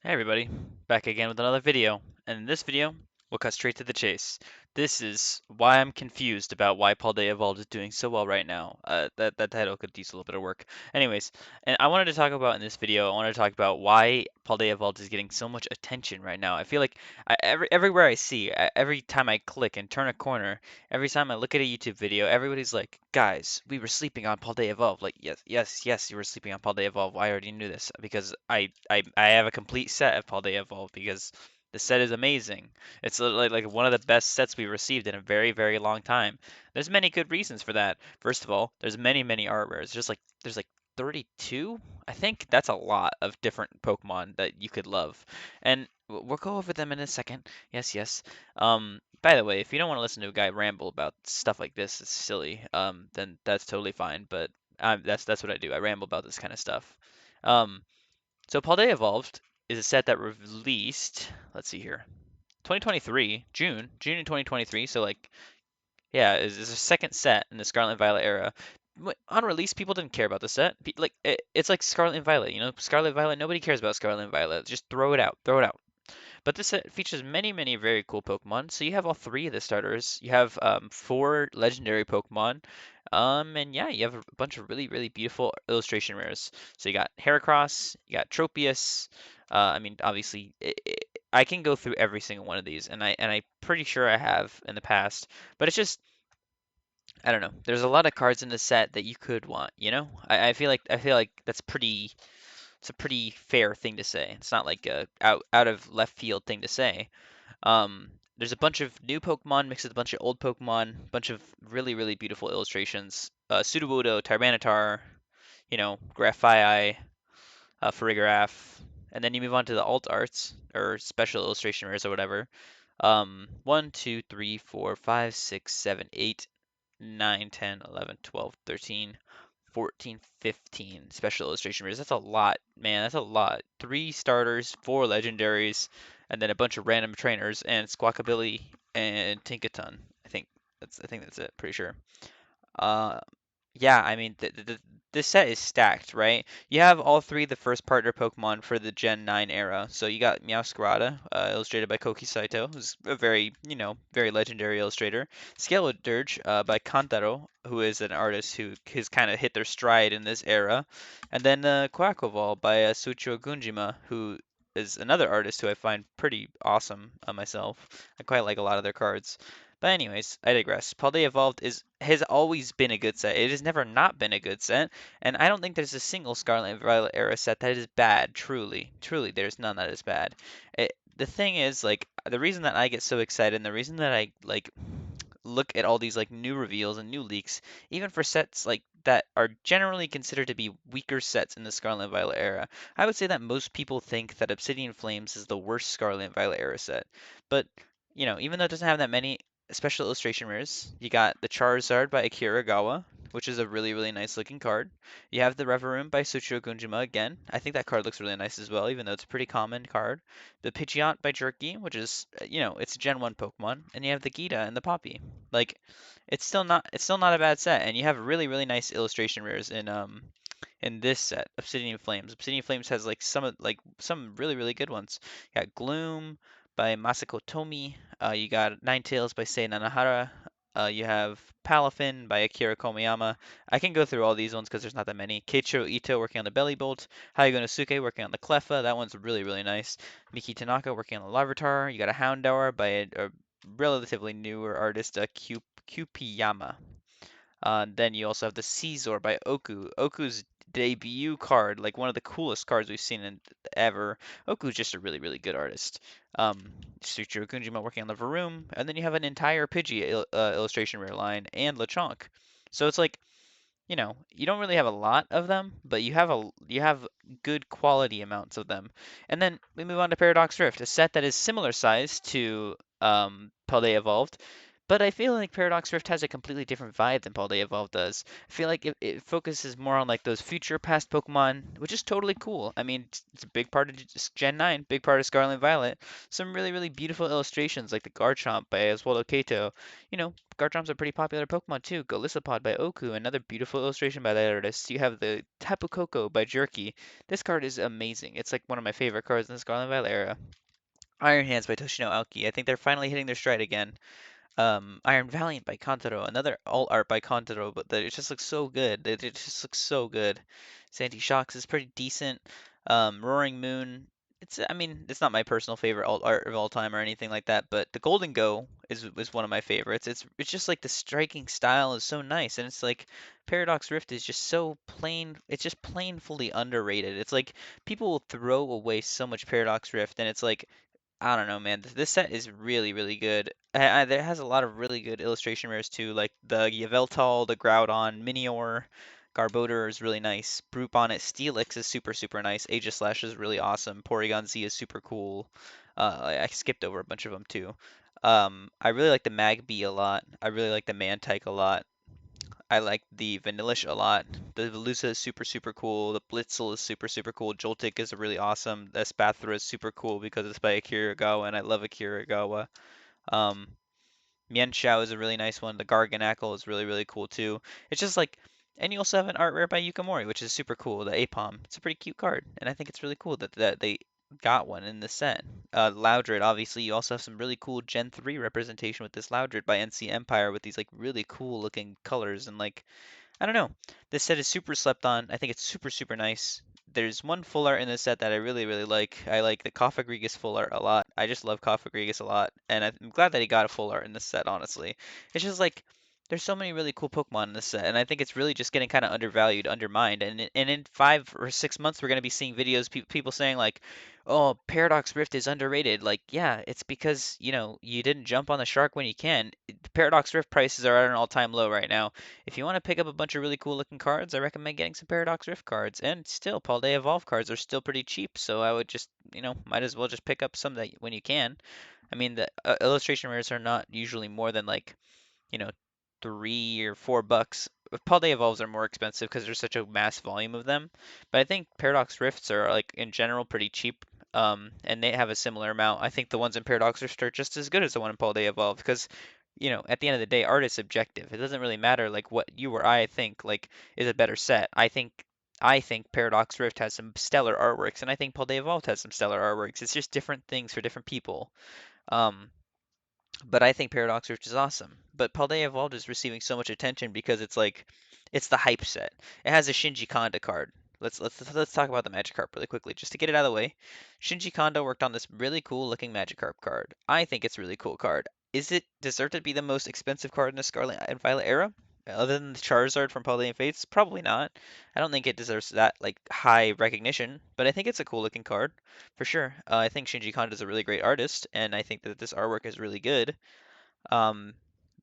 Hey everybody, back again with another video, and in this video, we'll cut straight to the chase. This is why I'm confused about why Paldea Evolved is doing so well right now. That title could use a little bit of work. Anyways, and I wanted to talk about in this video, I wanted to talk about why Paldea Evolved is getting so much attention right now. I feel like everywhere I see, every time I click and turn a corner, every time I look at a YouTube video, everybody's like, guys, we were sleeping on Paldea Evolved. Like, yes, yes, yes, you were sleeping on Paldea Evolved. I already knew this because I have a complete set of Paldea Evolved because the set is amazing. It's like one of the best sets we've received in a very, very long time. There's many good reasons for that. First of all, there's many art rares. There's like 32? I think that's a lot of different Pokemon that you could love. And we'll go over them in a second. Yes, yes. By the way, if you don't want to listen to a guy ramble about stuff like this, it's silly. Then that's totally fine. But that's what I do. I ramble about this kind of stuff. Um, so Paldea Evolved is a set that released, let's see here, 2023, June of 2023. So like, yeah, is a second set in the Scarlet and Violet era. On release, people didn't care about the set. Like it's like Scarlet and Violet, Scarlet and Violet. Nobody cares about Scarlet and Violet. Just throw it out, throw it out. But this set features many very cool Pokemon. So you have all three of the starters. You have four legendary Pokemon. And yeah, you have a bunch of really beautiful illustration rares. So you got Heracross, you got Tropius. I mean, obviously, I can go through every single one of these, and I'm pretty sure I have in the past. But it's just I don't know. There's a lot of cards in the set that you could want. I feel like that's pretty it's a pretty fair thing to say. It's not like a out of left field thing to say. There's a bunch of new Pokemon mixed with a bunch of old Pokemon, a bunch of really beautiful illustrations. Sudowoodo, Tyranitar, Graphii, Farigiraf, and then you move on to the alt arts or special illustration rares or whatever. 1, 2, 3, 4, 5, 6, 7, 8, 9, 10, 11, 12, 13, 14, 15 special illustration rares. That's a lot, man. That's a lot. Three starters, four legendaries, and then a bunch of random trainers and Squawkabilly and Tinkaton. I think that's it. Pretty sure. Uh, yeah, I mean, this set is stacked, right? You have all three of the first partner Pokemon for the Gen 9 era. So you got Meowscarada, illustrated by Koki Saito, who's a very legendary illustrator. Skeledirge, by Kantaro, who is an artist who has kind of hit their stride in this era. And then Quackleval by Suichiro Gunjima, who is another artist who I find pretty awesome myself. I quite like a lot of their cards. But anyways, I digress. Paldea Evolved has always been a good set. It has never not been a good set, and I don't think there's a single Scarlet and Violet era set that is bad. Truly, there's none that is bad. The thing is, like, the reason that I get so excited, and the reason that I like look at all these like new reveals and new leaks, even for sets like that are generally considered to be weaker sets in the Scarlet and Violet era, I would say that most people think that Obsidian Flames is the worst Scarlet and Violet era set. But even though it doesn't have that many special illustration rares. You got the Charizard by Akira Gawa, which is a really nice looking card. You have the Reverum by Suchiro Gunjima again. I think that card looks really nice as well, even though it's a pretty common card. The Pidgeot by Jerky, which is it's a Gen 1 Pokemon, and you have the Gita and the Poppy. Like it's still not a bad set, and you have really nice illustration rares in this set, Obsidian Flames. Obsidian Flames has like some really good ones. You got Gloom by Masako Tomi. You got Ninetales by Sei Nanahara. You have Palafin by Akira Komiyama. I can go through all these ones because there's not that many. Keiichiro Ito working on the Belly Bolt. Hayao Nosuke working on the Cleffa. That one's really nice. Miki Tanaka working on the Larvitar. You got a Houndour by a relatively newer artist, Cupiyama. Then you also have the Caesar by Oku. Oku's debut card, like one of the coolest cards we've seen ever. Oku's just a really good artist. Suichiro Kunjima working on the Varoom, and then you have an entire Pidgey illustration rare line and Lechonk. So it's like, you don't really have a lot of them, but you have good quality amounts of them. And then we move on to Paradox Rift, a set that is similar size to Paldea Evolved, But I feel like Paradox Rift has a completely different vibe than Paldea Evolved does. I feel like it focuses more on like those future past Pokemon, which is totally cool. I mean, it's a big part of Gen 9, big part of Scarlet and Violet. Some really, really beautiful illustrations like the Garchomp by Oswaldo Cato. You know, Garchomp's a pretty popular Pokemon too. Golisopod by Oku, another beautiful illustration by that artist. You have the Tapu Koko by Jerky. This card is amazing. It's like one of my favorite cards in the Scarlet and Violet era. Iron Hands by Toshino Aoki. I think they're finally hitting their stride again. Iron Valiant by Kantaro, another alt art by Kantaro, but it just looks so good. It just looks so good. Sandy Shocks is pretty decent. Roaring Moon, I mean, it's not my personal favorite alt art of all time or anything like that, but the Golden Go is one of my favorites. It's just like the striking style is so nice, and it's like Paradox Rift is just so plain. It's just plainfully underrated. It's like people will throw away so much Paradox Rift, and it's like I don't know, man. This set is really, really good. There has a lot of really good illustration rares too, like the Yveltal, the Groudon, Minior, Garbodor is really nice. Brute Bonnet, Steelix is super, super nice. Aegislash is really awesome. Porygon Z is super cool. I skipped over a bunch of them too. I really like the Magby a lot. I really like the Mantike a lot. I like the Vanillish a lot. The Velusa is super, super cool. The Blitzel is super, super cool. Joltik is really awesome. The Spathra is super cool because it's by Akira Yagawa, and I love Akira Yagawa. Um, Mienshao is a really nice one. The Garganacl is really, really cool too. It's just like, and you also have an art rare by Yukamori, which is super cool. The Apom. It's a pretty cute card, and I think it's really cool that they got one in the set. Loudred, obviously, you also have some really cool Gen 3 representation with this Loudred by NC Empire with these like really cool looking colors and like I don't know. This set is super slept on. I think it's super, super nice. There's one full art in this set that I really, really like. I like the Cofagrigus full art a lot. I just love Cofagrigus a lot, and I'm glad that he got a full art in this set, honestly. It's just like there's so many really cool Pokemon in this set, and I think it's really just getting kind of undervalued, undermined. And in 5 or 6 months, we're gonna be seeing videos, people saying like, "Oh, Paradox Rift is underrated." Like, yeah, it's because you didn't jump on the shark when you can. Paradox Rift prices are at an all-time low right now. If you want to pick up a bunch of really cool looking cards, I recommend getting some Paradox Rift cards. And still, Paldea Evolve cards are still pretty cheap, so I would just, might as well just pick up some that when you can. I mean, the illustration rares are not usually more than like, you know, $3 or $4. Paldea Evolves are more expensive because there's such a mass volume of them. But I think Paradox Rifts are like in general pretty cheap. And they have a similar amount. I think the ones in Paradox Rift are just as good as the one in Paldea Evolve because at the end of the day, art is subjective. It doesn't really matter like what you or I think like is a better set. I think Paradox Rift has some stellar artworks, and I think Paldea Evolved has some stellar artworks. It's just different things for different people. Um, but I think Paradox Rift is awesome. But Paldea Evolved is receiving so much attention because it's the hype set. It has a Shinji Kanda card. Let's talk about the Magikarp really quickly, just to get it out of the way. Shinji Kanda worked on this really cool looking Magikarp card. I think it's a really cool card. Is it deserved to be the most expensive card in the Scarlet and Violet era? Other than the Charizard from Paldea Fates? Probably not. I don't think it deserves that like high recognition, but I think it's a cool looking card for sure. I think Shinji Kanda is a really great artist, and I think that this artwork is really good. Um,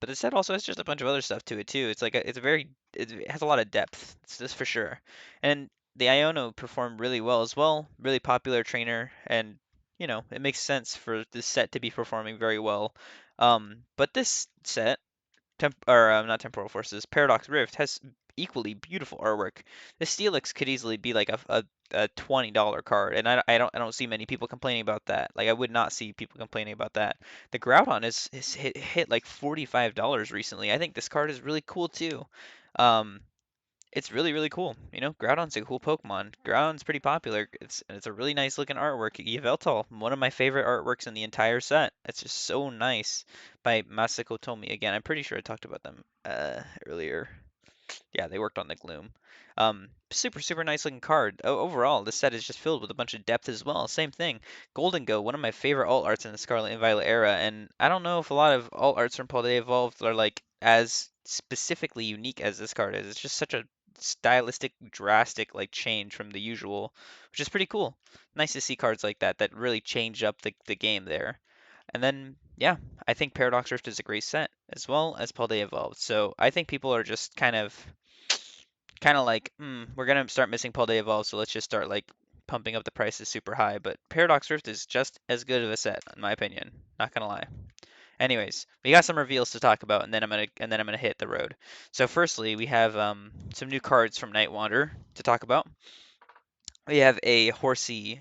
but the set also has just a bunch of other stuff to it too. It has a lot of depth. It's this for sure. And the Iono performed really well as well. Really popular trainer, and it makes sense for this set to be performing very well. But this set not Temporal Forces, Paradox Rift has equally beautiful artwork. The Steelix could easily be like a $20 card, and I don't see many people complaining about that. Like I would not see people complaining about that. The Groudon is hit like $45 recently. I think this card is really cool too. Um, it's really, really cool. Groudon's a cool Pokemon. Groudon's pretty popular. It's a really nice looking artwork. Yveltal, one of my favorite artworks in the entire set. It's just so nice by Masako Tomi. Again, I'm pretty sure I talked about them earlier. Yeah, they worked on the Gloom. Super, super nice looking card. Overall, this set is just filled with a bunch of depth as well. Same thing. Golden Go, one of my favorite alt arts in the Scarlet and Violet era, and I don't know if a lot of alt arts from Paldea Evolved are like as specifically unique as this card is. It's just such a stylistic, drastic like change from the usual, which is pretty cool. Nice to see cards like that really change up the game there. And then, yeah, I think Paradox Rift is a great set, as well as Paldea Evolved. So I think people are just kind of like, we're gonna start missing Paldea Evolved, so let's just start like pumping up the prices super high. But Paradox Rift is just as good of a set, in my opinion. Not gonna lie. Anyways, we got some reveals to talk about, and then I'm gonna hit the road. So firstly, we have some new cards from Nightwander to talk about. We have a Horsey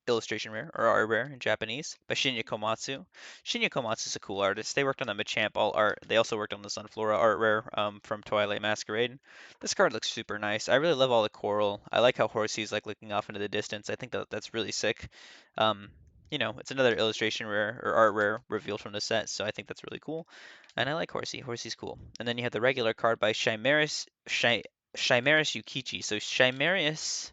illustration rare, or art rare in Japanese, by Shinya Komatsu. Shinya Komatsu is a cool artist. They worked on the Machamp All Art. They also worked on the Sunflora art rare from Twilight Masquerade. This card looks super nice. I really love all the coral. I like how Horsey's like looking off into the distance. I think that that's really sick. Um, it's another illustration rare or art rare revealed from the set, so I think that's really cool. And I like Horsey. Horsey's cool. And then you have the regular card by Chimeris Yukichi. So Chimeris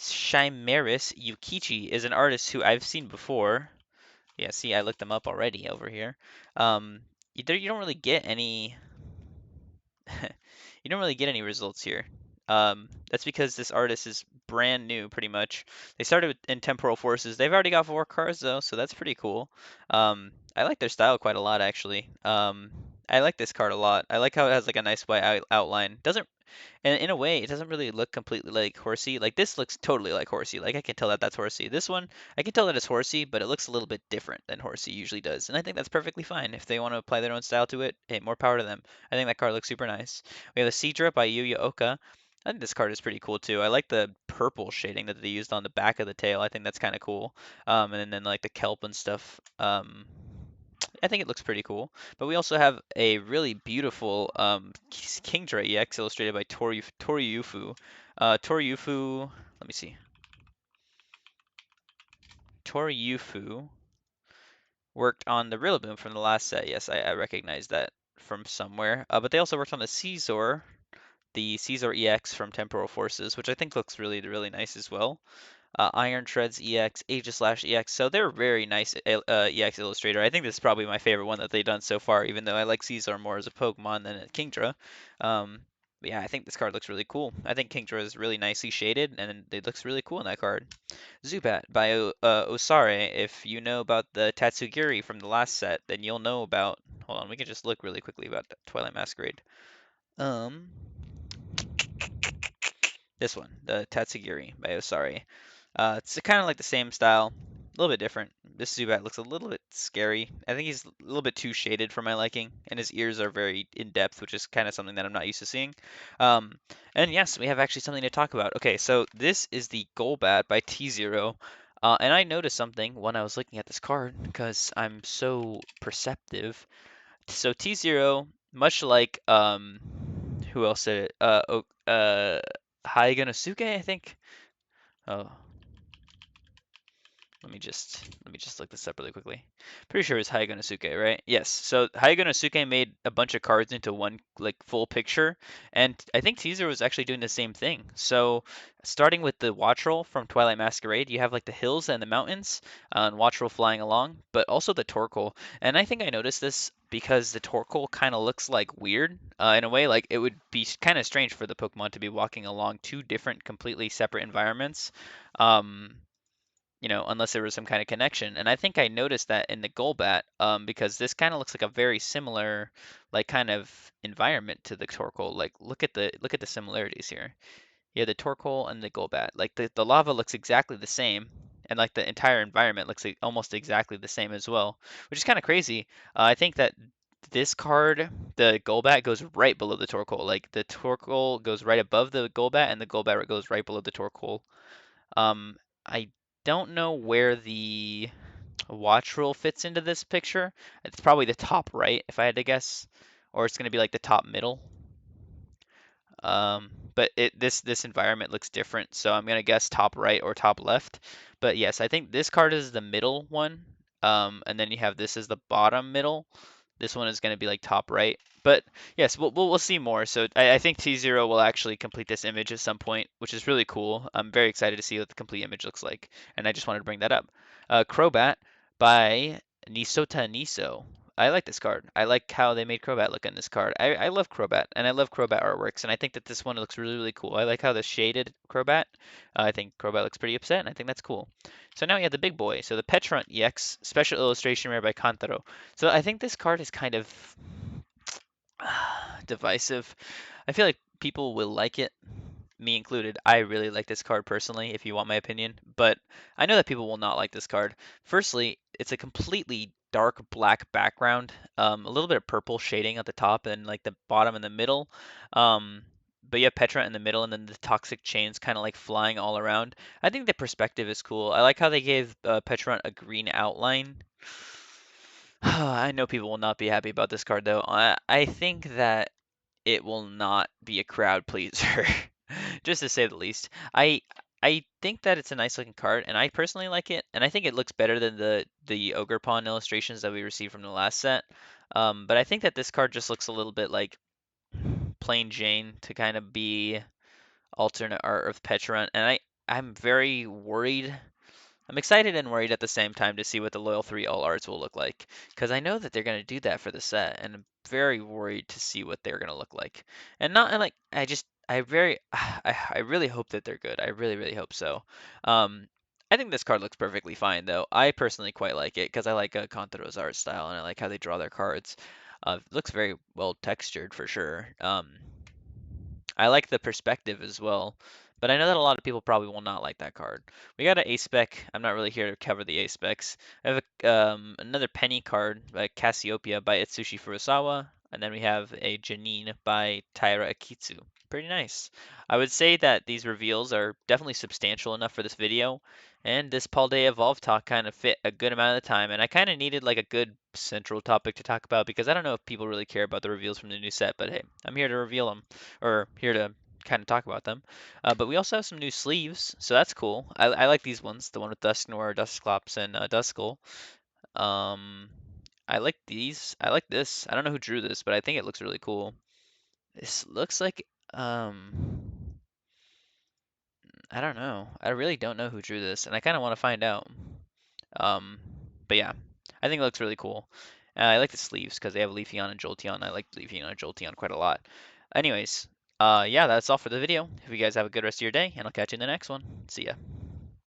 Yukichi is an artist who I've seen before. Yeah, see, I looked them up already over here. You don't really get any you don't really get any results here. That's because this artist is brand new, pretty much. They started in Temporal Forces. They've already got 4 cards though, so that's pretty cool. I like their style quite a lot, actually. I like this card a lot. I like how it has like a nice white outline. Doesn't And in a way, it doesn't really look completely like Horsey. Like this looks totally like Horsey. Like I can tell that that's Horsey. This one, I can tell that it's Horsey, but it looks a little bit different than Horsey usually does. And I think that's perfectly fine. If they want to apply their own style to it, hey, more power to them. I think that card looks super nice. We have a Seadra by Yuya Oka. I think this card is pretty cool too. I like the purple shading that they used on the back of the tail. I think that's kind of cool. And then like the kelp and stuff. I think it looks pretty cool. But we also have a really beautiful Kingdra EX illustrated by Toriufu. Let me see. Toriufu worked on the Rillaboom from the last set. Yes, I recognize that from somewhere. But they also worked on the Caesar EX from Temporal Forces, which I think looks really, really nice as well. Iron Treads EX, Aegislash EX. So they're very nice EX Illustrator. I think this is probably my favorite one that they've done so far, even though I like Caesar more as a Pokemon than a Kingdra. But yeah, I think this card looks really cool. I think Kingdra is really nicely shaded, and it looks really cool in that card. Zubat by Osare. If you know about the Tatsugiri from the last set, then you'll know about. Hold on, we can just look really quickly about the Twilight Masquerade. Um, this one, the Tatsugiri by Osare. It's kind of like the same style, a little bit different. This Zubat looks a little bit scary. I think he's a little bit too shaded for my liking, and his ears are very in depth, which is kind of something that I'm not used to seeing. Um, and yes, we have actually something to talk about. Okay, so this is the Golbat by T0. And I noticed something when I was looking at this card because I'm so perceptive. So T0, much like who else said it? Haiganosuke, I think. Oh, let me just look this up really quickly. Pretty sure it's Haiganosuke, right? Yes. So Haiganosuke made a bunch of cards into one like full picture, and I think Teaser was actually doing the same thing. So starting with the Wattrel from Twilight Masquerade, you have like the hills and the mountains, and Wattrel flying along, but also the Torkoal. And I think I noticed this because the Torkoal kind of looks like weird in a way. Like it would be kind of strange for the Pokemon to be walking along two different, completely separate environments. Um, unless there was some kind of connection. And I think I noticed that in the Golbat, because this kind of looks like a very similar, like kind of environment to the Torkoal. Like look at the similarities here. You have the Torkoal and the Golbat. Like the lava looks exactly the same, and like the entire environment looks like almost exactly the same as well, which is kind of crazy. I think that this card, the Golbat, goes right below the Torkoal. Like the Torkoal goes right above the Golbat, and the Golbat goes right below the Torkoal. I don't know where the watch rule fits into this picture. It's probably the top right, if I had to guess, or it's going to be like the top middle. But this environment looks different, so I'm gonna guess top right or top left. But yes, I think this card is the middle one. And then you have this as the bottom middle. This one is gonna be like top right. But yes, we'll see more. So I think T0 will actually complete this image at some point, which is really cool. I'm very excited to see what the complete image looks like, and I just wanted to bring that up. Crobat by Nisota Niso. I like this card. I like how they made Crobat look in this card. I love Crobat, and I love Crobat artworks, and I think that this one looks really, really cool. I like how the shaded Crobat. I think Crobat looks pretty upset, and I think that's cool. So now we have the big boy. So the Petrunt EX, special illustration rare by Kantaro. So I think this card is kind of divisive. I feel like people will like it, me included, I really like this card personally, if you want my opinion, but I know that people will not like this card. Firstly, it's a completely dark black background, a little bit of purple shading at the top and like the bottom and the middle. Um, but you have Petra in the middle and then the toxic chains kind of like flying all around. I think the perspective is cool. I like how they gave Petra a green outline. I know people will not be happy about this card though. I think that it will not be a crowd pleaser, just to say the least. I think that it's a nice looking card, and I personally like it, and I think it looks better than the Ogre Pawn illustrations that we received from the last set. But I think that this card just looks a little bit like plain Jane to kind of be alternate art of Petra, and I'm very worried. I'm excited and worried at the same time to see what the Loyal 3 All Arts will look like, because I know that they're going to do that for the set, and I'm very worried to see what they're going to look like. And not and like I just I very I really hope that they're good. I really really hope so. Um, I think this card looks perfectly fine though. I personally quite like it because I like Kantaro's art style and I like how they draw their cards. It looks very well textured for sure. I like the perspective as well, but I know that a lot of people probably will not like that card. We got an A spec. I'm not really here to cover the A specs. I have another penny card by Cassiopeia by Itsushi Furusawa, and then we have a Janine by Taira Akitsu. Pretty nice. I would say that these reveals are definitely substantial enough for this video, and this Paldea Evolve talk kind of fit a good amount of the time, and I kind of needed like a good central topic to talk about because I don't know if people really care about the reveals from the new set, but hey, I'm here to reveal them or here to kind of talk about them. But we also have some new sleeves, so that's cool. I like these ones, the one with Dusknoir, Dusclops, and Duskull. Um, I like these. I like this. I don't know who drew this, but I think it looks really cool. This looks like I don't know. I really don't know who drew this, and I kind of want to find out. Um, but yeah, I think it looks really cool. I like the sleeves because they have Leafeon and Jolteon. I like Leafeon and Jolteon quite a lot. Anyways, yeah, that's all for the video. Hope you guys have a good rest of your day, and I'll catch you in the next one. See ya.